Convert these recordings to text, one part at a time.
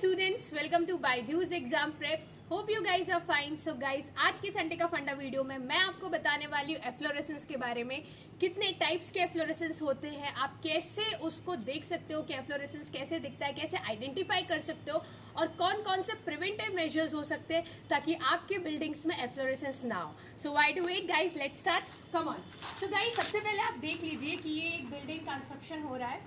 students, welcome to Byju's exam prep. Hope you guys are fine. So guys, आज के Sunday का फंडा video में मैं आपको बताने वाली हूँ एफ्लोरेसेंस के बारे में। कितने टाइप्स के एफ्लोरेसेंस होते हैं, आप कैसे उसको देख सकते हो कि एफ्लोरेसेंस कैसे दिखता है, कैसे आइडेंटिफाई कर सकते हो और कौन कौन से प्रिवेंटिव मेजर्स हो सकते हैं ताकि आपके बिल्डिंग्स में एफ्लोरेसेंस ना हो। So why do wait guys, let's start, come on. So guys, सबसे पहले आप देख लीजिए कि ये एक बिल्डिंग कंस्ट्रक्शन हो रहा है।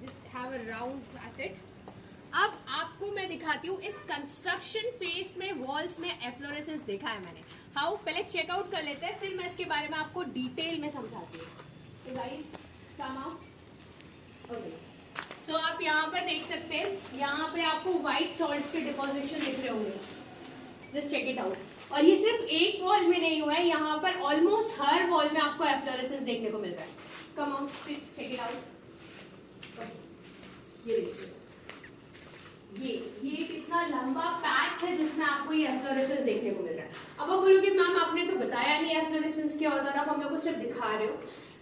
Just have a round at it. अब आपको मैं दिखाती हूँ इस कंस्ट्रक्शन फेज में वॉल्स में एफ्लोरेसेंस देखा है मैंने। हाउ, पहले चेकआउट कर लेते हैं, फिर मैं इसके बारे में आपको डिटेल में समझाती हूँ। तो गाइस कम आउट। ओके, सो आप यहाँ पर देख सकते हैं, यहाँ पे आपको व्हाइट सॉल्ट्स के डिपोजिशन दिख रहे होंगे। Just check it out. और ये सिर्फ एक वॉल में नहीं हुआ है, यहाँ पर ऑलमोस्ट हर वॉल में आपको एफ्लोरेसेंस देखने को मिल रहा है। Come out, please check it out. ये देखिए, ये कितना लंबा पैच है जिसमें आपको ये एफ्लोरेसेंस देखने को मिल रहा है। अब आप बोलोगे मैम आपने तो बताया नहीं एफ्लोरेसेंस क्या होता है, आप हम लोग को सिर्फ दिखा रहे हो।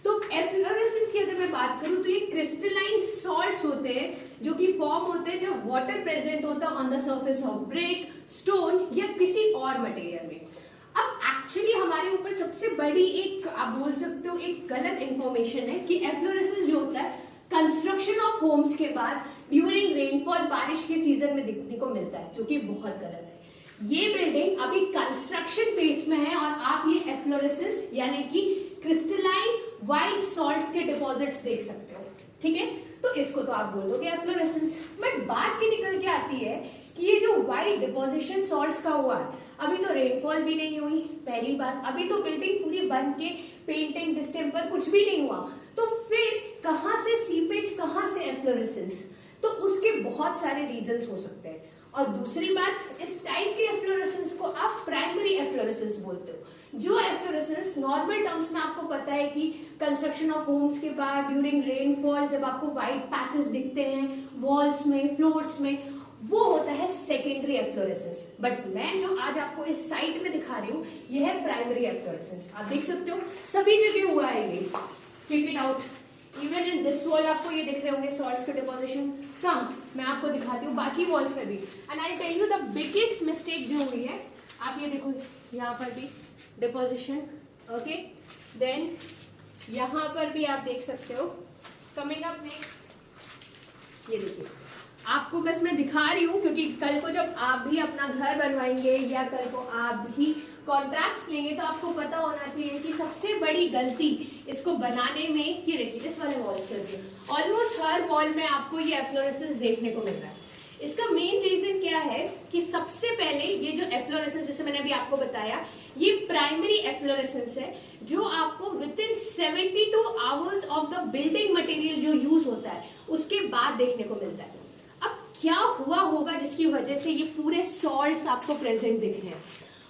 तो एफ्लोरेसेंस की अगर मैं बात करूं तो ये क्रिस्टलाइन सॉल्ट्स होते हैं जो कि फॉर्म होते हैं जब वाटर प्रेजेंट होता है on the surface of brick, stone या किसी और मटेरियल में। अब एक्चुअली हमारे ऊपर सबसे बड़ी एक, आप बोल सकते हो, एक गलत इंफॉर्मेशन है कि एफ्लोरेसेंस जो होता है कंस्ट्रक्शन ऑफ होम्स के बाद ड्यूरिंग रेनफॉल, बारिश के सीजन में दिखने को मिलता है, जो कि बहुत गलत है। ये बिल्डिंग अभी कंस्ट्रक्शन फेज में है और आप ये एफ्लोरेसेंस यानी कि क्रिस्टलाइन व्हाइट सॉल्ट्स के डिपॉजिट्स देख सकते हो, ठीक है। तो इसको तो आप बोलोगे एफ्लोरेसेंस, बट बात ये निकल के आती है कि ये जो व्हाइट डिपोजिशन सॉल्ट्स का हुआ है, अभी तो रेनफॉल भी नहीं हुई, पहली बात, अभी तो बिल्डिंग पूरी बन के पेंटिंग डिस्टेम्पर कुछ भी नहीं हुआ, तो फिर कहां से सीपेज, कहां से एफ्लोरेसेंस? तो उसके बहुत सारे रीजंस हो सकते हैं। और दूसरी बात, इस टाइप के एफ्लोरेसेंस को आप प्राइमरी एफ्लोरेसेंस बोलते हो। जो एफ्लोरेसेंस नॉर्मल टर्म्स में आपको पता है कि कंस्ट्रक्शन ऑफ होम्स के बाद ड्यूरिंग रेनफॉल जब आपको व्हाइट पैचेस दिखते हैं वॉल्स में, फ्लोर्स में, वो होता है सेकेंडरी एफ्लोरेसेंस। बट मैं जो आज आपको इस साइट में दिखा रही हूँ ये है प्राइमरी एफ्लोरेसेंस। आप देख सकते हो सभी जगह हुआ है ये, check it out. Even in this wall आपको ये दिख रहे होंगे सॉल्ट्स के डिपोजिशन। कम, मैं आपको दिखाती हूँ बाकी वॉल्स में भी। And I tell you the biggest mistake जो हुई है, आप ये देखो यहाँ पर भी डिपोजिशन, ओके, देन यहाँ पर भी आप देख सकते हो। कमिंग अप नेक्स्ट, ये देखिए, आपको बस मैं दिखा रही हूँ क्योंकि कल को जब आप भी अपना घर बनवाएंगे या कल को आप भी कॉन्ट्रैक्ट्स लेंगे तो आपको पता होना चाहिए कि सबसे बड़ी गलती इसको बनाने में, ये देखिए इस वाले वॉल्स पर भी ऑलमोस्ट हर वॉल में आपको ये एफ्लोरेसेंस देखने को मिल रहा है। इसका मेन रीजन क्या है कि सबसे पहले ये जो एफ्लोरेसेंस, जैसे मैंने अभी आपको बताया, ये प्राइमरी एफ्लोरेसेंस है जो आपको with in 72 hours of the building material जो यूज होता है उसके बाद देखने को मिलता है। अब क्या हुआ होगा जिसकी वजह से ये पूरे सॉल्ट्स आपको प्रेजेंट दिख रहे हैं?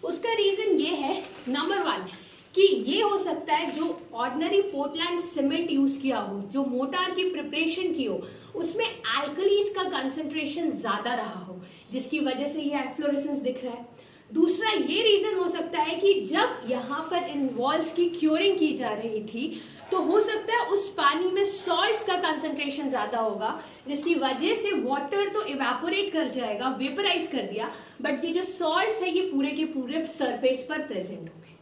उसका रीजन ये है, नंबर 1, कि ये हो सकता है जो ऑर्डिनरी पोर्टलैंड सीमेंट यूज किया हो, जो मोटार की प्रिपरेशन की हो, उसमें अल्कलीज का कंसंट्रेशन ज्यादा रहा हो जिसकी वजह से ये एफ्लोरेसेंस दिख रहा है। दूसरा ये रीजन हो सकता है कि जब यहाँ पर इन वॉल्स की क्योरिंग की जा रही थी तो हो सकता है उस पानी में सॉल्ट्स का कंसंट्रेशन ज्यादा होगा जिसकी वजह से वाटर तो इवेपोरेट कर जाएगा, वेपराइज कर दिया, बट ये जो सॉल्ट्स है ये पूरे के पूरे सरफेस पर प्रेजेंट होंगे,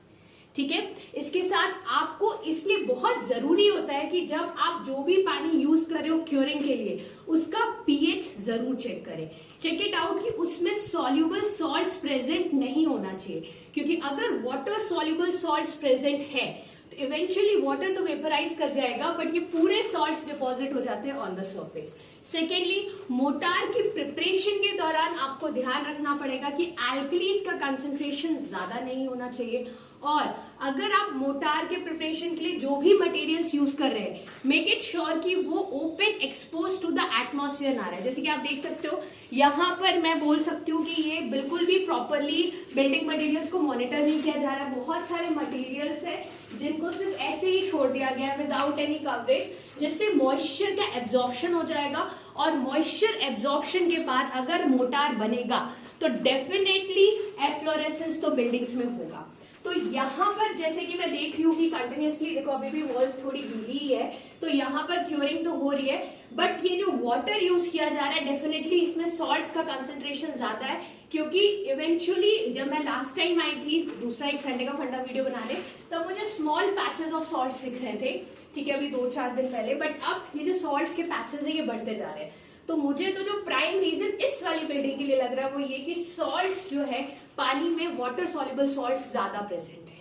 ठीक है। इसके साथ आपको इसलिए बहुत जरूरी होता है कि जब आप जो भी पानी यूज कर रहे हो क्योरिंग के लिए उसका पीएच जरूर चेक करें। चेक इट आउट कि उसमें सॉल्युबल सॉल्ट्स प्रेजेंट नहीं होना चाहिए, क्योंकि अगर वाटर सॉल्युबल सॉल्ट्स प्रेजेंट है तो इवेंचुअली वाटर तो वेपराइज कर जाएगा बट ये पूरे सॉल्ट्स डिपॉजिट हो जाते हैं on the surface. Secondly, motor की प्रिपरेशन के दौरान आपको ध्यान रखना पड़ेगा कि अल्कलीज का कंसंट्रेशन ज्यादा नहीं होना चाहिए। और अगर आप मोटार के प्रिपरेशन के लिए जो भी मटेरियल्स यूज कर रहे हैं, मेक इट श्योर कि वो open expose to the atmosphere ना रहे। जैसे कि आप देख सकते हो यहाँ पर मैं बोल सकती हूँ कि ये बिल्कुल भी प्रॉपरली बिल्डिंग मटेरियल्स को मॉनिटर नहीं किया जा रहा है। बहुत सारे मटेरियल्स है जिनको सिर्फ ऐसे ही छोड़ दिया गया है विदाउट एनी कवरेज, जिससे मॉइस्चर का एब्जॉर्प्शन हो जाएगा और मॉइस्चर एब्जॉर्प्शन के बाद अगर मोटार बनेगा तो डेफिनेटली एफ्लोरेसेंस तो बिल्डिंग्स में होगा। तो यहाँ पर जैसे कि मैं देख रही हूँ कि कंटिन्यूसली देखो अभी भी वॉल्स थोड़ी गीली है, तो यहाँ पर क्योरिंग तो हो रही है, बट ये जो वाटर यूज किया जा रहा है डेफिनेटली इसमें सॉल्ट्स का कंसंट्रेशन ज्यादा है, क्योंकि इवेंचुअली जब मैं लास्ट टाइम आई थी दूसरा एक संडे का फंडा वीडियो बनाने, तब मुझे स्मॉल पैचेस ऑफ सॉल्ट्स दिख रहे थे, ठीक है, अभी 2-4 दिन पहले, बट अब ये जो सॉल्ट्स के पैचेस है ये बढ़ते जा रहे हैं। तो मुझे तो जो प्राइम रीजन इस वाली बिल्डिंग के लिए लग रहा है वो ये कि सॉल्ट्स जो है पानी में वाटर सॉल्युबल सॉल्ट्स ज्यादा प्रेजेंट है,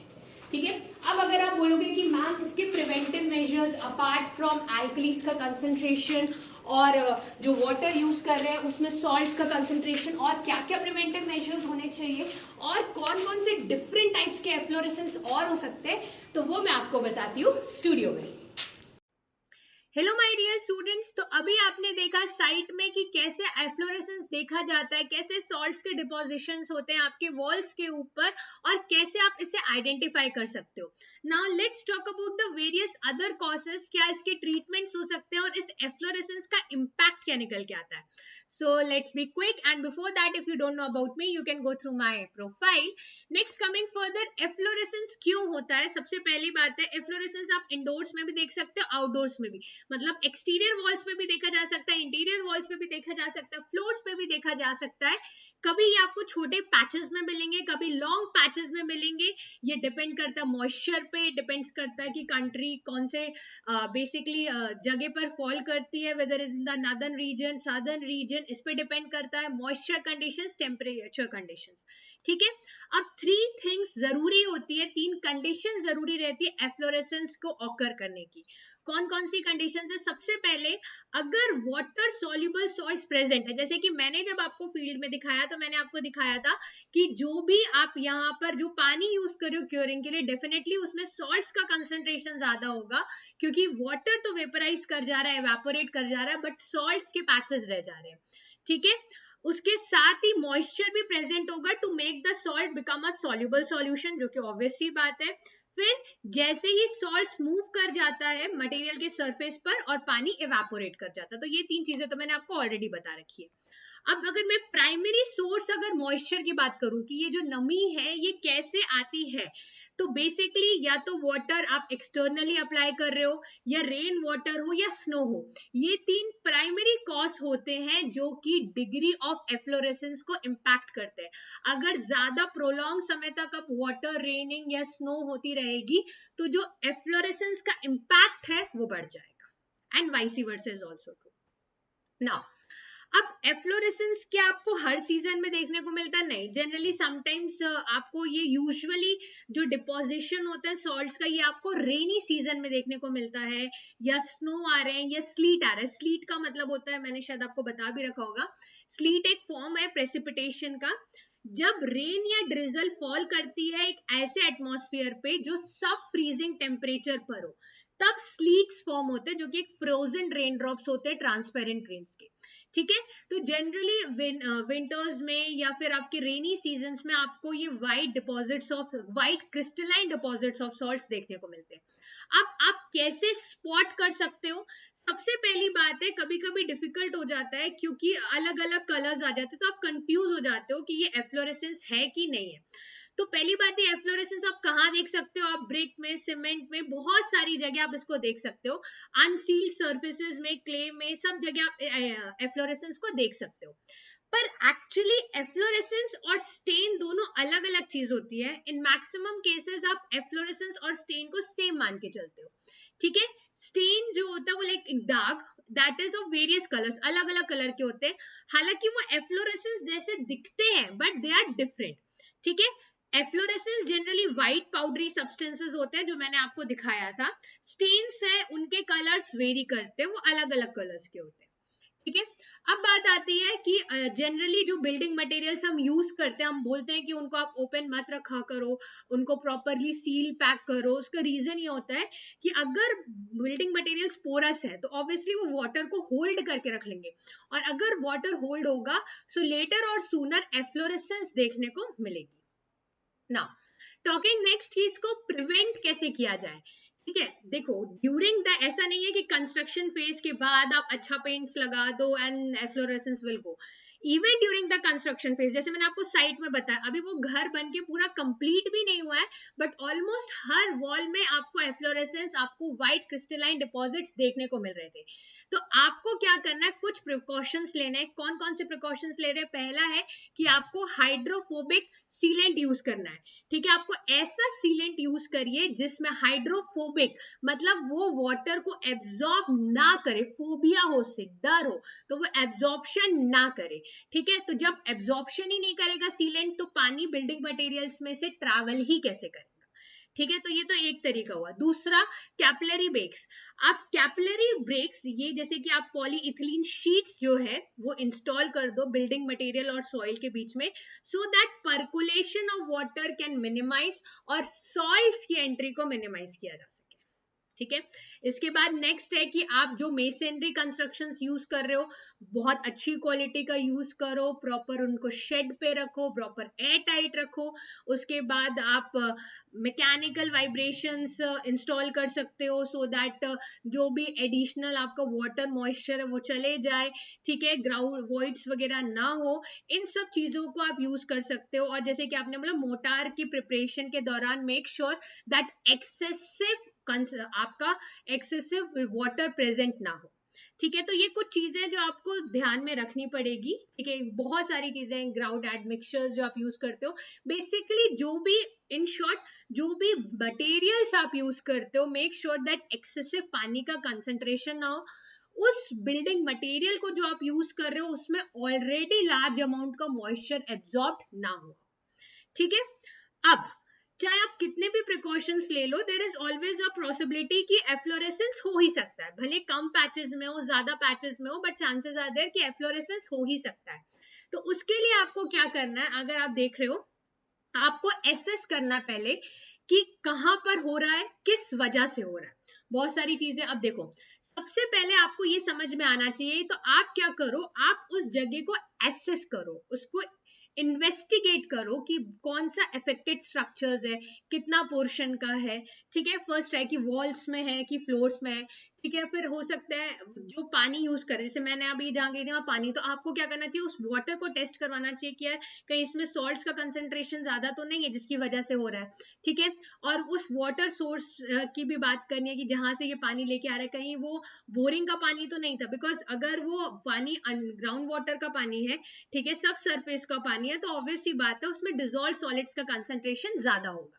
ठीक है। अब अगर आप बोलोगे कि मैम इसके preventive measures apart from alkalis का कंसंट्रेशन और जो वाटर यूज कर रहे हैं उसमें सॉल्ट्स का कंसंट्रेशन और क्या क्या प्रिवेंटिव मेजर्स होने चाहिए और कौन कौन से डिफरेंट टाइप्स के एफ्लोरेसेंस और हो सकते हैं, तो वो मैं आपको बताती हूँ स्टूडियो में। हेलो माय डियर स्टूडेंट्स, तो अभी आपने देखा साइट में कि कैसे एफ्लोरेसेंस देखा जाता है, कैसे सॉल्ट्स के डिपोजिशंस होते हैं आपके वॉल्स के ऊपर और कैसे आप इसे आइडेंटिफाई कर सकते हो। Now let's talk about the various other causes, क्या इसके ट्रीटमेंट्स हो सकते हैं और इस एफ्लोरेसेंस का इम्पैक्ट क्या निकल के आता है। So let's be quick, and before that if you don't know about me you can go through my profile. Next coming further, efflorescence क्यों होता है। सबसे पहली बात है efflorescence आप इंडोर्स में भी देख सकते हो, आउटडोर्स में भी, मतलब एक्सटीरियर वॉल्स पे भी देखा जा सकता है, इंटीरियर वॉल्स पे भी देखा जा सकता है, फ्लोर्स पे भी देखा जा सकता है। कभी ये आपको छोटे पैचेस में मिलेंगे, कभी लॉन्ग पैचेस में मिलेंगे, ये डिपेंड करता है मॉइस्चर पे, डिपेंड्स करता है कि कंट्री कौन से बेसिकली जगह पर फॉल करती है, weather is in the northern region, southern region, इस पे डिपेंड करता है मॉइस्चर कंडीशंस, टेम्परेचर कंडीशंस, ठीक है। अब 3 थिंग्स जरूरी होती है, 3 कंडीशन जरूरी रहती है एफ्लोरेसेंस को ऑकर करने की। कौन कौन सी कंडीशंस है। सबसे पहले अगर वाटर सॉल्युबल सॉल्ट्स प्रेजेंट है, जैसे कि मैंने जब आपको फील्ड में दिखाया तो मैंने आपको दिखाया था कि जो भी आप यहाँ पर जो पानी यूज कर रहे हो क्योरिंग के लिए, डेफिनेटली उसमें सॉल्ट्स का कंसंट्रेशन ज्यादा होगा, क्योंकि वाटर तो वेपराइज कर जा रहा है, एवेपोरेट कर जा रहा है, बट सॉल्ट्स के पैचेस रह जा रहे हैं, ठीक है। उसके साथ ही मॉइस्चर भी प्रेजेंट होगा to make the salt become a soluble solution, जो कि ऑब्वियस सी बात है। फिर जैसे ही सॉल्ट मूव कर जाता है मटेरियल के सरफेस पर और पानी इवेपोरेट कर जाता है, तो ये 3 चीजें तो मैंने आपको ऑलरेडी बता रखी है। अब अगर मैं प्राइमरी सोर्स अगर मॉइस्चर की बात करूं कि ये जो नमी है ये कैसे आती है, तो बेसिकली या तो वाटर आप एक्सटर्नली अप्लाई कर रहे हो, या रेन वाटर हो, या स्नो हो, ये 3 प्राइमरी कॉज होते हैं जो कि डिग्री ऑफ एफ्लोरेसेंस को इम्पैक्ट करते हैं। अगर ज्यादा प्रोलॉन्ग समय तक अब वाटर रेनिंग या स्नो होती रहेगी तो जो एफ्लोरेसेंस का इम्पैक्ट है वो बढ़ जाएगा, and vice versa is also true. Now अब एफ्लोरेसेंस क्या आपको हर सीजन में देखने को मिलता है? नहीं, जनरली समटाइम्स आपको ये यूजुअली जो डिपोजिशन होता है सॉल्ट्स का ये आपको रेनी सीजन में देखने को मिलता है, या स्नो आ रहे हैं या स्लीट आ रहा है। स्लीट का मतलब होता है, मैंने शायद आपको बता भी रखा होगा, स्लीट एक फॉर्म है प्रेसिपिटेशन का। जब रेन या ड्रिजल फॉल करती है एक ऐसे एटमॉस्फेयर पे जो सब फ्रीजिंग टेम्परेचर पर हो, तब स्लीट्स फॉर्म होते हैं, जो कि एक फ्रोजन रेन ड्रॉप्स होते हैं ट्रांसपेरेंट रेन्स के, ठीक है। तो जनरली विंटर्स में या फिर आपके रेनी सीजन्स में आपको ये white deposits of white crystalline deposits of salts देखने को मिलते हैं। अब आप कैसे स्पॉट कर सकते हो? सबसे पहली बात है, कभी कभी डिफिकल्ट हो जाता है क्योंकि अलग अलग कलर्स आ जाते हैं, तो आप कंफ्यूज हो जाते हो कि ये एफ्लोरेसेंस है कि नहीं है। तो पहली बात है, एफ्लोरेसेंस आप कहाँ देख सकते हो? आप ब्रिक में, सीमेंट में, बहुत सारी जगह आप इसको देख सकते हो, अनसील्ड सर्फेसेस में, क्ले में, सब जगह आप एफ्लोरेसेंस को देख सकते हो। पर एक्चुअली एफ्लोरेसेंस और स्टेन दोनों अलग अलग चीज होती है। इन मैक्सिमम केसेस आप एफ्लोरेसेंस और स्टेन को सेम मान के चलते हो, ठीक है। स्टेन जो होता है वो लाइक दाग, that is of various colours, अलग अलग कलर के होते हैं, हालांकि वो एफ्लोरेसेंस जैसे दिखते हैं बट दे आर डिफरेंट, ठीक है। Efflorescence generally white powdery substances होते हैं, जो मैंने आपको दिखाया था। स्टेन्स है, उनके कलर्स वेरी करते हैं, वो अलग अलग कलर्स के होते हैं, ठीक है। अब बात आती है कि जनरली जो बिल्डिंग मटेरियल्स हम यूज करते हैं, हम बोलते हैं कि उनको आप ओपन मत रखा करो, उनको प्रॉपरली सील पैक करो। उसका रीजन ये होता है कि अगर बिल्डिंग मटेरियल्स पोरस है तो ऑब्वियसली वो वाटर को होल्ड करके रख लेंगे, और अगर वाटर होल्ड होगा सो लेटर और सूनर एफ्लोरेसेंस देखने को मिलेगी। नाउ टॉकिंग नेक्स्ट कि इसको प्रिवेंट कैसे किया जाए, ठीक है। देखो, ड्यूरिंग द, ऐसा नहीं है कि कंस्ट्रक्शन फेज के बाद आप अच्छा पेंट्स लगा दो and efflorescence will go. Even during the construction phase, जैसे मैंने आपको साइट में बताया, अभी वो घर बन के पूरा कंप्लीट भी नहीं हुआ है, बट ऑलमोस्ट हर वॉल में आपको एफ्लोरेसेंस, आपको व्हाइट क्रिस्टलाइन डिपॉजिट्स देखने को मिल रहे थे। तो आपको क्या करना है, कुछ प्रिकॉशंस लेने हैं। कौन कौन से प्रिकॉशंस ले रहे हैं? पहला है कि आपको हाइड्रोफोबिक सीलेंट यूज करना है, ठीक है। आपको ऐसा सीलेंट यूज करिए जिसमें हाइड्रोफोबिक मतलब वो वाटर को एब्जॉर्ब ना करे, फोबिया हो, उससे डर हो, तो वो एब्जॉर्प्शन ना करे, ठीक है। तो जब एब्जॉर्प्शन ही नहीं करेगा सीलेंट, तो पानी बिल्डिंग मटेरियल्स में से ट्रैवल ही कैसे करेगा, ठीक है। तो ये तो एक तरीका हुआ। दूसरा, कैपिलरी ब्रेक्स। आप कैपिलरी ब्रेक्स, ये जैसे कि आप पॉलीइथिलीन शीट्स जो है वो इंस्टॉल कर दो बिल्डिंग मटेरियल और सॉइल के बीच में, so that percolation of water can minimize और सॉल्ट्स की एंट्री को मिनिमाइज किया जा सके, ठीक है। इसके बाद नेक्स्ट है कि आप जो मेसनरी कंस्ट्रक्शंस यूज कर रहे हो, बहुत अच्छी क्वालिटी का यूज करो, प्रॉपर उनको शेड पे रखो, प्रॉपर एयर टाइट रखो। उसके बाद आप मैकेनिकल वाइब्रेशंस इंस्टॉल कर सकते हो, सो दैट जो भी एडिशनल आपका वाटर मॉइस्चर है वो चले जाए, ठीक है, ग्राउंड वॉइड्स वगैरह ना हो। इन सब चीजों को आप यूज कर सकते हो। और जैसे कि आपने बोला, मोटार की प्रिपरेशन के दौरान मेक श्योर दैट आपका एक्सेसिव वाटर प्रेजेंट ना हो, ठीक है। तो ये कुछ चीजें जो आपको ध्यान में रखनी पड़ेगी, ठीक है। बहुत सारी चीजें, ग्राउंड एडमिक्सचर्स जो आप यूज करते हो, बेसिकली जो भी, इन शॉर्ट, जो भी मटेरियल्स आप यूज करते हो, मेक श्योर दैट एक्सेसिव पानी का कंसंट्रेशन ना हो। उस बिल्डिंग मटेरियल को जो आप यूज कर रहे हो उसमें ऑलरेडी लार्ज अमाउंट का मॉइस्चर एब्जॉर्ब ना हो, ठीक है। अब चाहे आप कितने भी प्रिकॉशंस ले लो, there is always a possibility कि एफ्लोरेसेंस हो ही सकता है, भले कम पैचेस में हो, ज्यादा पैचेस में हो, बट चांसेस आर देयर कि एफ्लोरेसेंस हो ही सकता है। तो उसके लिए आपको क्या करना है, अगर आप देख रहे हो, आपको एसेस करना पहले कि कहां पर हो रहा है, किस वजह से हो रहा है। बहुत सारी चीजें, अब देखो, सबसे पहले आपको ये समझ में आना चाहिए, तो आप क्या करो, आप उस जगह को एसेस करो, उसको इन्वेस्टिगेट करो कि कौन सा अफेक्टेड स्ट्रक्चर्स है, कितना पोर्शन का है, ठीक है। फर्स्ट है कि वॉल्स में है कि फ्लोर्स में है, ठीक है। फिर हो सकता है जो पानी यूज करे, जैसे मैंने अभी जहाँ गई थी वहाँ पानी, तो आपको क्या करना चाहिए, उस वाटर को टेस्ट करवाना चाहिए कि यार कहीं इसमें सॉल्ट्स का कंसंट्रेशन ज्यादा तो नहीं है जिसकी वजह से हो रहा है, ठीक है। और उस वाटर सोर्स की भी बात करनी है कि जहां से ये पानी लेके आ रहा है, कहीं वो बोरिंग का पानी तो नहीं था, बिकॉज अगर वो पानी ग्राउंड वाटर का पानी है, ठीक है, सब सरफेस का पानी है, तो ऑब्वियसली बात है उसमें डिसॉल्व सॉलिड्स का कंसंट्रेशन ज्यादा होगा,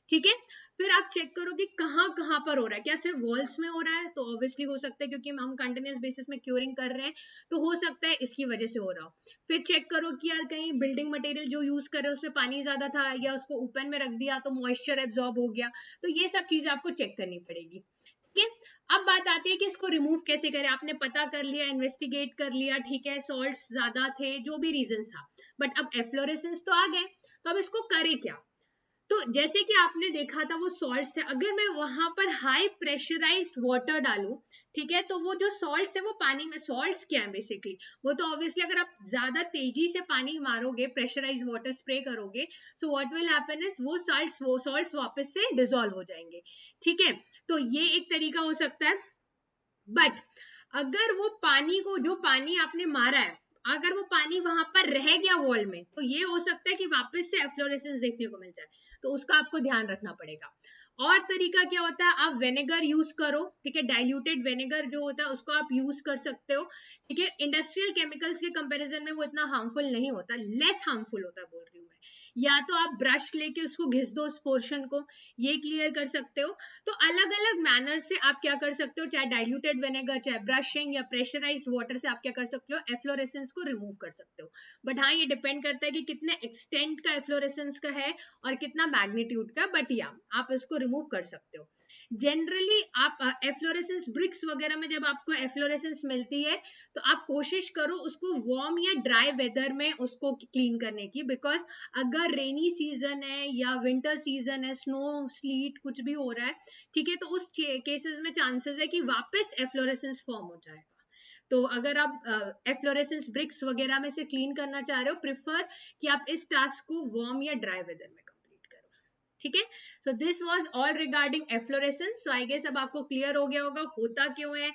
ठीक है। फिर आप चेक करो कि कहाँ कहाँ पर हो रहा है, क्या सिर्फ वॉल्स में हो रहा है, तो ऑब्वियसली हो सकता है क्योंकि हम कंटिन्यूअस बेसिस में क्यूरिंग कर रहे हैं, तो हो सकता है इसकी वजह से हो रहा हो। फिर चेक करो कि यार कहीं बिल्डिंग मटेरियल जो यूज कर रहे हैं उसमें पानी ज्यादा था, या उसको ओपन में रख दिया तो मॉइस्चर एब्जॉर्ब हो गया, तो ये सब चीजें आपको चेक करनी पड़ेगी, ठीक है। अब बात आती है कि इसको रिमूव कैसे करें। आपने पता कर लिया, इन्वेस्टिगेट कर लिया, ठीक है, सॉल्ट्स ज्यादा थे, जो भी रीजन था, बट अब एफ्लोरेसेंस तो आ गए, तो अब इसको करें क्या। तो जैसे कि आपने देखा था वो सॉल्ट्स थे, अगर मैं वहां पर हाई प्रेशराइज्ड वाटर डालूं, ठीक है, तो वो जो सॉल्ट्स है वो पानी में, सॉल्ट्स क्या है बेसिकली, वो तो ऑब्वियसली अगर आप ज्यादा तेजी से पानी मारोगे, प्रेशराइज वाटर स्प्रे करोगे, so what will happen is वो सॉल्ट्स वापस से डिसॉल्व हो जाएंगे, ठीक है। तो ये एक तरीका हो सकता है। बट अगर वो पानी को, जो पानी आपने मारा है, अगर वो पानी वहां पर रह गया वॉल में, तो ये हो सकता है कि वापस से एफ्लोरेसेंस देखने को मिल जाए, तो उसका आपको ध्यान रखना पड़ेगा। और तरीका क्या होता है, आप विनेगर यूज करो, ठीक है, डाइल्यूटेड विनेगर जो होता है उसको आप यूज कर सकते हो, ठीक है। इंडस्ट्रियल केमिकल्स के कंपैरिजन में वो इतना हार्मफुल नहीं होता, लेस हार्मफुल होता है बोल रही हूँ मैं। या तो आप ब्रश लेके उसको घिस दो उस पोर्शन को, ये क्लियर कर सकते हो। तो अलग अलग मैनर से आप क्या कर सकते हो, चाहे डाइल्यूटेड विनेगर, चाहे ब्रशिंग, या प्रेशराइज्ड वाटर से आप क्या कर सकते हो, एफ्लोरेसेंस को रिमूव कर सकते हो। बट हाँ, ये डिपेंड करता है कि कितने एक्सटेंट का एफ्लोरेसेंस का है और कितना मैग्नीट्यूड का, बट या आप इसको रिमूव कर सकते हो। जनरली आप एफ्लोरेसेंस ब्रिक्स वगैरह में जब आपको एफ्लोरेसेंस मिलती है, तो आप कोशिश करो उसको वार्म या ड्राई वेदर में उसको क्लीन करने की, बिकॉज अगर रेनी सीजन है या विंटर सीजन है, स्नो स्लीट कुछ भी हो रहा है, ठीक है, तो उस केसेस में चांसेस है कि वापस एफ्लोरेसेंस फॉर्म हो जाएगा। तो अगर आप एफ्लोरेसेंस ब्रिक्स वगैरह में से क्लीन करना चाह रहे हो, प्रिफर कि आप इस टास्क को वार्म या ड्राई वेदर में कंप्लीट करो, ठीक है। So this was all regarding efflorescence. So I guess अब आपको क्लियर हो गया होगा होता क्यों है,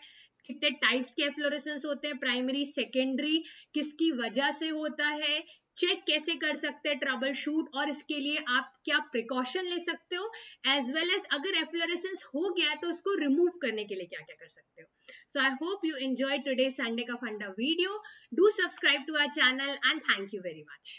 कितने टाइप्स के एफ्लोरेसेंस होते हैं, प्राइमरी, सेकेंडरी, किसकी वजह से होता है, चेक कैसे कर सकते हैं, ट्रबल शूट, और इसके लिए आप क्या प्रिकॉशन ले सकते हो, एज वेल एज अगर एफ्लोरेसेंस हो गया है तो उसको रिमूव करने के लिए क्या क्या कर सकते हो. So I hope you enjoy today Sunday का फंडा video. Do subscribe to our channel and thank you very much.